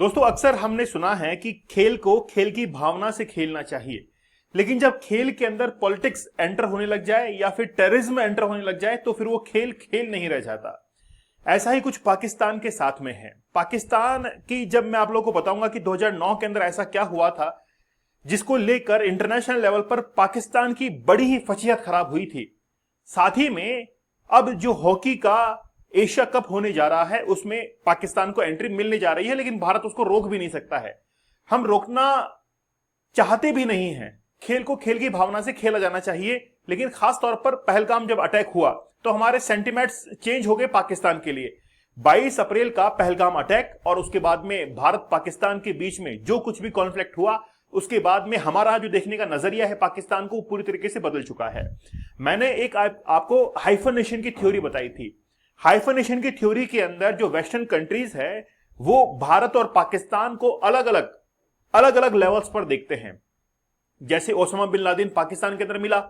दोस्तों, अक्सर हमने सुना है कि खेल को खेल की भावना से खेलना चाहिए, लेकिन जब खेल के अंदर पॉलिटिक्स एंटर होने लग जाए या फिर टेररिज्म एंटर होने लग जाए तो फिर वो खेल खेल नहीं रह जाता। ऐसा ही कुछ पाकिस्तान के साथ में है। पाकिस्तान की जब मैं आप लोगों को बताऊंगा कि 2009 के अंदर ऐसा क्या हुआ था जिसको लेकर इंटरनेशनल लेवल पर पाकिस्तान की बड़ी ही फजीहत खराब हुई थी। साथ ही में अब जो हॉकी का एशिया कप होने जा रहा है उसमें पाकिस्तान को एंट्री मिलने जा रही है, लेकिन भारत उसको रोक भी नहीं सकता है। हम रोकना चाहते भी नहीं हैं। खेल को खेल की भावना से खेला जाना चाहिए, लेकिन खास तौर पर पहलगाम जब अटैक हुआ तो हमारे सेंटिमेंट्स चेंज हो गए पाकिस्तान के लिए। 22 अप्रैल का पहलगाम अटैक और उसके बाद में भारत पाकिस्तान के बीच में जो कुछ भी कॉन्फ्लिक्ट हुआ, उसके बाद में हमारा जो देखने का नजरिया है पाकिस्तान को पूरी तरीके से बदल चुका है। मैंने एक आपको हाइफनेशन की थ्योरी बताई थी। हाइफनेशन की थ्योरी के अंदर जो वेस्टर्न कंट्रीज है वो भारत और पाकिस्तान को अलग अलग लेवल्स पर देखते हैं। जैसे ओसामा बिन लादेन पाकिस्तान के अंदर मिला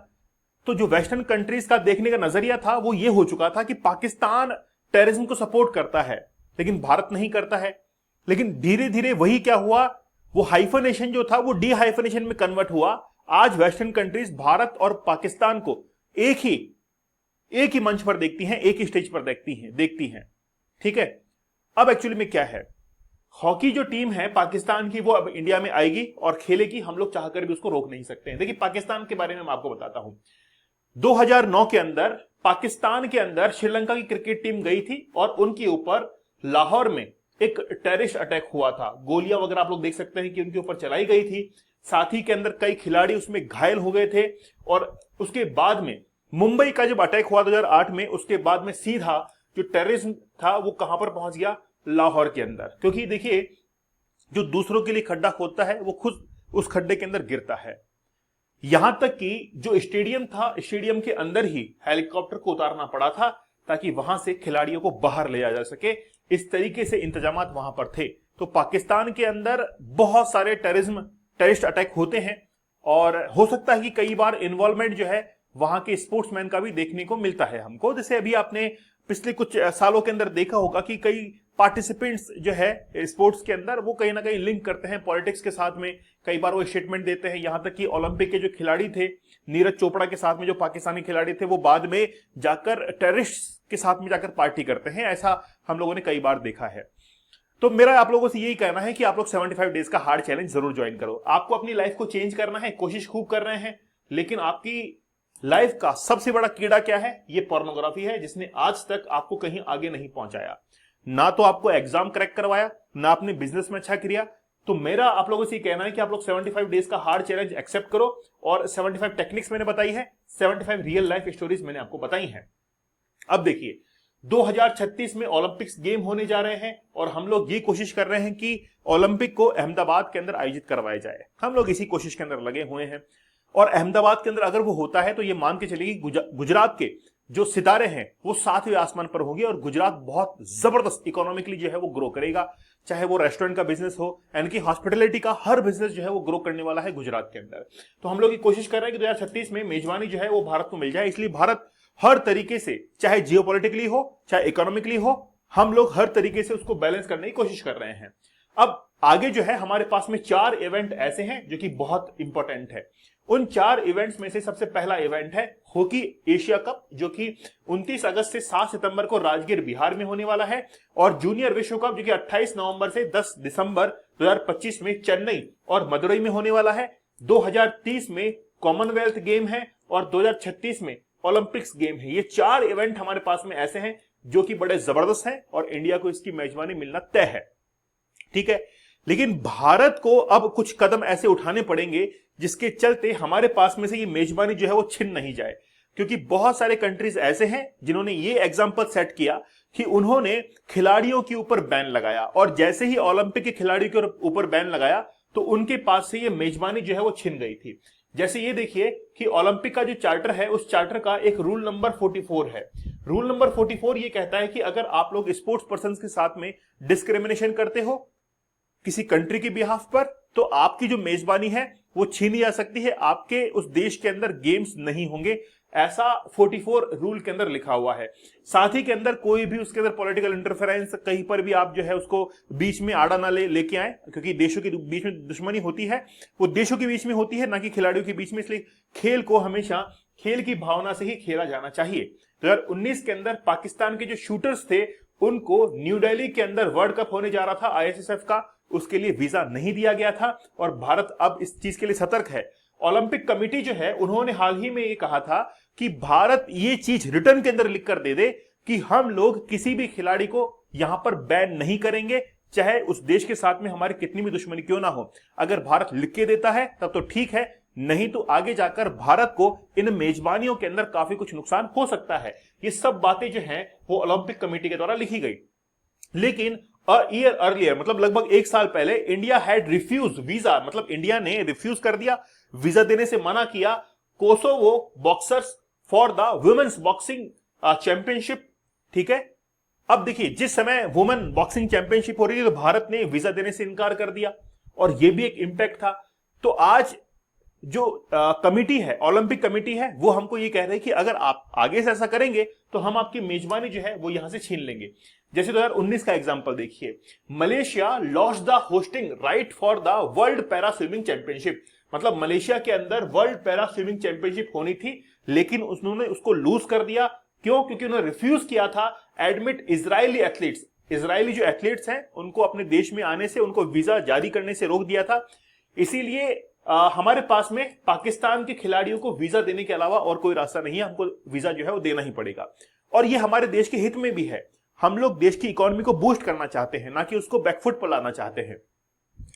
तो जो वेस्टर्न कंट्रीज का देखने का नजरिया था वो ये हो चुका था कि पाकिस्तान टेररिज्म को सपोर्ट करता है लेकिन भारत नहीं करता है। लेकिन धीरे धीरे वही क्या हुआ, वो हाइफनेशन जो था वो डी हाइफनेशन में कन्वर्ट हुआ। आज वेस्टर्न कंट्रीज भारत और पाकिस्तान को एक ही मंच पर देखती हैं, एक ही स्टेज पर देखती हैं। ठीक है, अब एक्चुअली में क्या है, हॉकी जो टीम है पाकिस्तान की वो अब इंडिया में आएगी और खेलेगी। हम लोग चाहकर भी उसको रोक नहीं सकते हैं। देखिए, पाकिस्तान के बारे में मैं आपको बताता हूं। 2009 के अंदर पाकिस्तान के अंदर श्रीलंका की क्रिकेट टीम गई थी और उनके ऊपर लाहौर में एक टेररिस्ट अटैक हुआ था। गोलियां वगैरह आप लोग देख सकते हैं कि उनके ऊपर चलाई गई थी। साथ ही के अंदर कई खिलाड़ी उसमें घायल हो गए थे। और उसके बाद में मुंबई का जब अटैक हुआ 2008 में, उसके बाद में सीधा जो टेररिज्म था वो कहां पर पहुंच गया, लाहौर के अंदर। क्योंकि देखिए, जो दूसरों के लिए खड्डा खोदता है वो खुद उस खड्डे के अंदर गिरता है। यहां तक कि जो स्टेडियम था, स्टेडियम के अंदर ही हेलीकॉप्टर को उतारना पड़ा था ताकि वहां से खिलाड़ियों को बाहर ले जाया जा सके। इस तरीके से इंतजाम वहां पर थे। तो पाकिस्तान के अंदर बहुत सारे टेररिस्ट अटैक होते हैं और हो सकता है कि कई बार इन्वॉल्वमेंट जो है वहां के स्पोर्ट्समैन का भी देखने को मिलता है हमको। जैसे अभी आपने पिछले कुछ सालों के अंदर देखा होगा कि कई पार्टिसिपेंट्स जो है स्पोर्ट्स के अंदर वो कहीं ना कहीं लिंक करते हैं पॉलिटिक्स के साथ में। कई बार वो स्टेटमेंट देते हैं। यहां तक कि ओलंपिक के जो खिलाड़ी थे, नीरज चोपड़ा के साथ में जो पाकिस्तानी खिलाड़ी थे, वो बाद में जाकर टेररिस्ट के साथ में जाकर पार्टी करते हैं। ऐसा हम लोगों ने कई बार देखा है। तो मेरा आप लोगों से यही कहना है कि आप लोग 75 डेज का हार्ड चैलेंज जरूर ज्वाइन करो। आपको अपनी लाइफ को चेंज करना है, कोशिश खूब कर रहे हैं, लेकिन आपकी लाइफ का सबसे बड़ा कीड़ा क्या है, ये पोर्नोग्राफी है, जिसने आज तक आपको कहीं आगे नहीं पहुंचाया। ना तो आपको एग्जाम क्रैक करवाया, ना आपने बिजनेस में अच्छा किया। तो मेरा आप लोगों से कहना है कि आप लोग 75 डेज का हार्ड चैलेंज एक्सेप्ट करो। और 75 टेक्निक्स मैंने बताई है, 75 रियल लाइफ स्टोरीज मैंने आपको बताई हैं। अब देखिए, 2036 में ओलंपिक्स गेम होने जा रहे हैं और हम लोग ये कोशिश कर रहे हैं कि ओलंपिक को अहमदाबाद के अंदर आयोजित करवाया जाए। हम लोग इसी कोशिश के अंदर लगे हुए हैं। और अहमदाबाद के अंदर अगर वो होता है तो ये मान के चलिए गुजरात के जो सितारे हैं वो 7वें आसमान पर होंगे और गुजरात बहुत जबरदस्त इकोनॉमिकली जो है वो ग्रो करेगा। चाहे वो रेस्टोरेंट का बिजनेस हो, यानी कि हॉस्पिटलिटी का हर बिजनेस जो है वो ग्रो करने वाला है गुजरात के अंदर। तो हम लोग ये कोशिश कर रहे हैं कि 2036 में मेजबानी जो है वो भारत को मिल जाए। इसलिए भारत हर तरीके से, चाहे जियोपॉलिटिकली हो चाहे इकोनॉमिकली हो, हम लोग हर तरीके से उसको बैलेंस करने की कोशिश कर रहे हैं। अब आगे जो है हमारे पास में 4 इवेंट ऐसे हैं जो कि बहुत इंपॉर्टेंट है। उन 4 इवेंट्स में से सबसे पहला इवेंट है हॉकी एशिया कप, जो कि 29 अगस्त से 7 सितंबर को राजगीर बिहार में होने वाला है। और जूनियर विश्व कप जो कि 28 नवंबर से 10 दिसंबर 2025 में चेन्नई और मदुरई में होने वाला है। 2030 में कॉमनवेल्थ गेम है और 2036 में ओलंपिक्स गेम है। ये 4 इवेंट हमारे पास में ऐसे हैं जो कि बड़े जबरदस्त हैं और इंडिया को इसकी मेजबानी मिलना तय है। ठीक है, लेकिन भारत को अब कुछ कदम ऐसे उठाने पड़ेंगे जिसके चलते हमारे पास में से ये मेजबानी जो है वो छिन नहीं जाए। क्योंकि बहुत सारे कंट्रीज ऐसे हैं जिन्होंने ये एग्जांपल सेट किया कि उन्होंने खिलाड़ियों के ऊपर बैन लगाया और जैसे ही ओलंपिक के खिलाड़ियों के ऊपर बैन लगाया तो उनके पास से ये मेजबानी जो है वो छिन गई थी। जैसे ये देखिए कि ओलंपिक का जो चार्टर है, उस चार्टर का एक रूल नंबर 44 है। रूल नंबर 44 ये कहता है कि अगर आप लोग स्पोर्ट्स पर्सन के साथ में डिस्क्रिमिनेशन करते हो किसी कंट्री के बिहाफ पर, तो आपकी जो मेजबानी है वो छीनी जा सकती है। आपके उस देश के अंदर गेम्स नहीं होंगे। ऐसा 44 रूल के अंदर लिखा हुआ है। साथ ही के अंदर कोई भी उसके अंदर पॉलिटिकल इंटरफेरेंस कहीं पर भी आप जो है उसको बीच में आड़ा ना लेके आए, क्योंकि देशों के बीच में दुश्मनी होती है वो देशों के बीच में होती है, ना कि खिलाड़ियों के बीच में। इसलिए खेल को हमेशा खेल की भावना से ही खेला जाना चाहिए। 2019 के अंदर पाकिस्तान के जो शूटर्स थे उनको न्यू दिल्ली के अंदर वर्ल्ड कप होने जा रहा था आईएसएसएफ का, उसके लिए वीजा नहीं दिया गया था और भारत अब इस चीज के लिए सतर्क है। ओलंपिक कमेटी जो है उन्होंने हाल ही में ये कहा था कि भारत ये चीज रिटर्न के अंदर लिख कर दे दे कि हम लोग किसी भी खिलाड़ी को यहां पर बैन नहीं करेंगे, चाहे उस देश के साथ में हमारी कितनी भी दुश्मनी क्यों ना हो। अगर भारत लिख के देता है तब तो ठीक है, नहीं तो आगे जाकर भारत को इन मेजबानियों के अंदर काफी कुछ नुकसान हो सकता है। ये सब बातें जो हैं वो ओलंपिक कमेटी के द्वारा लिखी गई। लेकिन ईयर अर्लियर, मतलब लगभग एक साल पहले, इंडिया हैड रिफ्यूज वीजा, मतलब इंडिया ने रिफ्यूज कर दिया, वीजा देने से मना किया Kosovo boxers for the women's boxing championship. ठीक है, अब देखिए जिस समय वुमेन बॉक्सिंग चैंपियनशिप हो रही है तो भारत ने वीजा देने से इनकार कर दिया और यह भी एक इंपैक्ट था। तो आज जो कमिटी है, ओलंपिक कमिटी है, वो हमको ये कह रहे हैं कि अगर आप आगे से ऐसा करेंगे तो हम आपकी मेजबानी जो है वो यहां से छीन लेंगे। जैसे 2019 का एग्जांपल देखिए, Malaysia lost the hosting right for the world para swimming championship. मतलब मलेशिया के अंदर वर्ल्ड पैरा स्विमिंग चैंपियनशिप होनी थी लेकिन उन्होंने उसको लूज कर दिया। क्यों? क्योंकि उन्होंने रिफ्यूज किया था एडमिट इजरायली एथलीट्स, इजरायली जो एथलीट्स हैं उनको अपने देश में आने से, उनको वीजा जारी करने से रोक दिया था। इसीलिए हमारे पास में पाकिस्तान के खिलाड़ियों को वीजा देने के अलावा और कोई रास्ता नहीं है, हमको वीजा जो है वो देना ही पड़ेगा। और ये हमारे देश के हित में भी है। हम लोग देश की इकोनॉमी को बूस्ट करना चाहते हैं, ना कि उसको बैकफुट पर लाना चाहते हैं।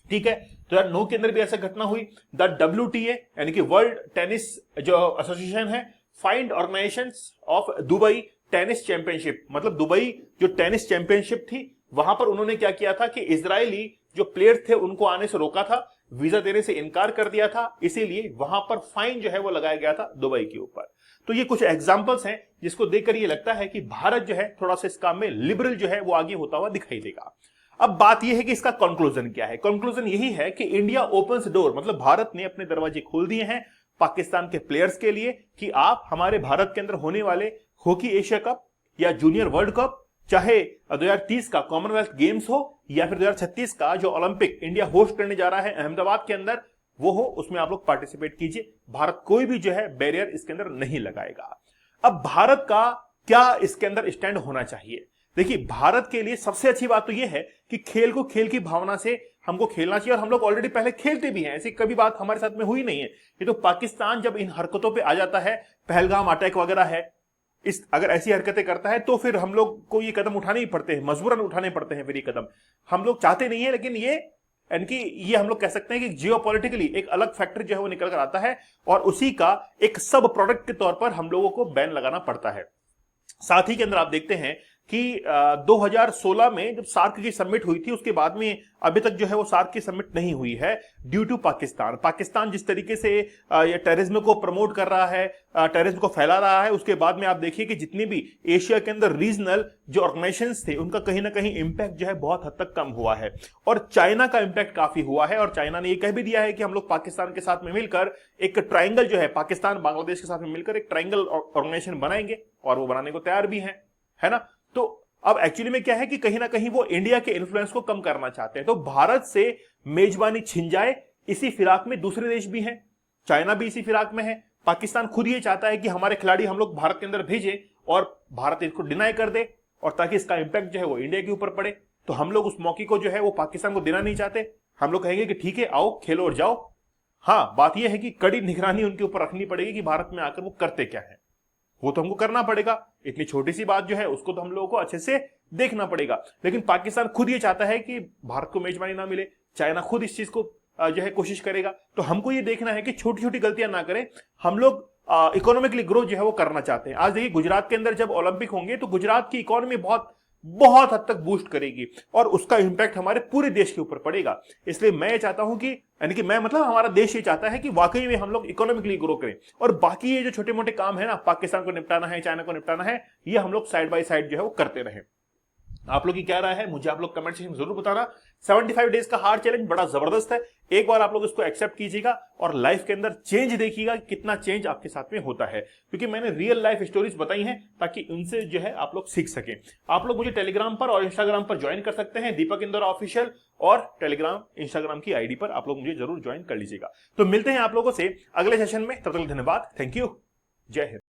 ठीक है, 2009 के अंदर भी ऐसा घटना हुई। द WTA यानी कि वर्ल्ड टेनिस जो एसोसिएशन है, find organisations of Dubai tennis championship, मतलब दुबई जो टेनिस चैंपियनशिप थी वहां पर उन्होंने क्या किया था कि इजरायली जो प्लेयर्स थे उनको आने से रोका था, वीजा देने से इनकार कर दिया था, इसीलिए वहां पर फाइन जो है वो लगाया गया था दुबई के ऊपर। तो ये कुछ एग्जांपल्स हैं जिसको देखकर ये लगता है कि भारत जो है थोड़ा सा इस काम में लिबरल जो है वो आगे होता हुआ दिखाई देगा। अब बात यह है कि इसका कंक्लूजन क्या है। कंक्लूजन यही है कि इंडिया ओपन्स डोर, मतलब भारत ने अपने दरवाजे खोल दिए हैं पाकिस्तान के प्लेयर्स के लिए कि आप हमारे भारत के अंदर होने वाले हॉकी एशिया कप या जूनियर वर्ल्ड कप, चाहे 2030 का कॉमनवेल्थ गेम्स हो या फिर 2036 का जो ओलंपिक इंडिया होस्ट करने जा रहा है अहमदाबाद के अंदर, वो हो, उसमें आप लोग पार्टिसिपेट कीजिए। भारत कोई भी जो है बैरियर इसके अंदर नहीं लगाएगा। अब भारत का क्या इसके अंदर स्टैंड होना चाहिए? देखिए, भारत के लिए सबसे अच्छी बात तो यह है कि खेल को खेल की भावना से हमको खेलना चाहिए और हम लोग ऑलरेडी पहले खेलते भी हैं, ऐसी कभी बात हमारे साथ में हुई नहीं है। ये तो पाकिस्तान जब इन हरकतों पे आ जाता है, पहलगाम अटैक वगैरह है, अगर ऐसी हरकतें करता है तो फिर हम लोग को ये कदम उठाने ही पड़ते हैं, मजबूरन उठाने पड़ते हैं। फिर ये कदम हम लोग चाहते नहीं है, लेकिन ये हम लोग कह सकते हैं कि जियोपॉलिटिकली एक अलग फैक्टर जो है वो निकल कर आता है और उसी का एक सब प्रोडक्ट के तौर पर हम लोगों को बैन लगाना पड़ता है। साथ ही के अंदर आप देखते हैं कि 2016 में जब सार्क की समिट हुई थी उसके बाद में अभी तक जो है वो सार्क की समिट नहीं हुई है ड्यू टू पाकिस्तान जिस तरीके से ये टेररिज्म को प्रमोट कर रहा है, टेररिज्म को फैला रहा है। उसके बाद में आप देखिए कि जितने भी एशिया के अंदर रीजनल जो ऑर्गेनाइजेशंस थे उनका कहीं ना कहीं इंपैक्ट जो है बहुत हद तक कम हुआ है और चाइना का इंपैक्ट काफी हुआ है। और चाइना ने ये कह भी दिया है कि हम लोग पाकिस्तान के साथ में मिलकर एक ट्राइंगल जो है, पाकिस्तान बांग्लादेश के साथ में मिलकर एक ट्राइंगल ऑर्गेनाइजेशन बनाएंगे और वो बनाने को तैयार भी है ना। तो अब एक्चुअली में क्या है कि कहीं ना कहीं वो इंडिया के इन्फ्लुएंस को कम करना चाहते हैं। तो भारत से मेजबानी छिन जाए, इसी फिराक में दूसरे देश भी हैं, चाइना भी इसी फिराक में है। पाकिस्तान खुद ये चाहता है कि हमारे खिलाड़ी हम लोग भारत के अंदर भेजें और भारत इसको डिनाई कर दे और ताकि इसका इंपैक्ट जो है वो इंडिया के ऊपर पड़े। तो हम लोग उस मौके को जो है वो पाकिस्तान को देना नहीं चाहते। हम लोग कहेंगे कि ठीक है, आओ खेलो और जाओ। हाँ, बात यह है कि कड़ी निगरानी उनके ऊपर रखनी पड़ेगी कि भारत में आकर वो करते क्या है, वो तो हमको करना पड़ेगा। इतनी छोटी सी बात जो है उसको तो हम लोगों को अच्छे से देखना पड़ेगा। लेकिन पाकिस्तान खुद ये चाहता है कि भारत को मेजबानी ना मिले, चाइना खुद इस चीज को जो है कोशिश करेगा। तो हमको ये देखना है कि छोटी छोटी गलतियां ना करें। हम लोग इकोनॉमिकली ग्रोथ जो है वो करना चाहते हैं। आज देखिए, गुजरात के अंदर जब ओलंपिक होंगे तो गुजरात की इकोनॉमी बहुत बहुत हद तक बूस्ट करेगी और उसका इंपैक्ट हमारे पूरे देश के ऊपर पड़ेगा। इसलिए मैं चाहता हूं कि मतलब हमारा देश ये चाहता है कि वाकई में हम लोग इकोनॉमिकली ग्रो करें और बाकी ये जो छोटे मोटे काम है ना, पाकिस्तान को निपटाना है, चाइना को निपटाना है, ये हम लोग साइड बाय साइड जो है वो करते रहें। आप लोग की क्या राय है मुझे आप लोग कमेंट सेक्शन में जरूर बताना। 75 डेज का हार्ड चैलेंज बड़ा जबरदस्त है, एक बार आप लोग इसको एक्सेप्ट कीजिएगा और लाइफ के अंदर चेंज देखिएगा कि कितना चेंज आपके साथ में होता है, क्योंकि मैंने रियल लाइफ स्टोरीज बताई हैं ताकि उनसे जो है आप लोग सीख सकें। आप लोग मुझे टेलीग्राम पर और इंस्टाग्राम पर ज्वाइन कर सकते हैं, दीपक इंदौर ऑफिशियल, और टेलीग्राम इंस्टाग्राम की आईडी पर आप लोग मुझे जरूर ज्वाइन कर लीजिएगा। तो मिलते हैं आप लोगों से अगले सेशन में, तब तक धन्यवाद, थैंक यू, जय हिंद।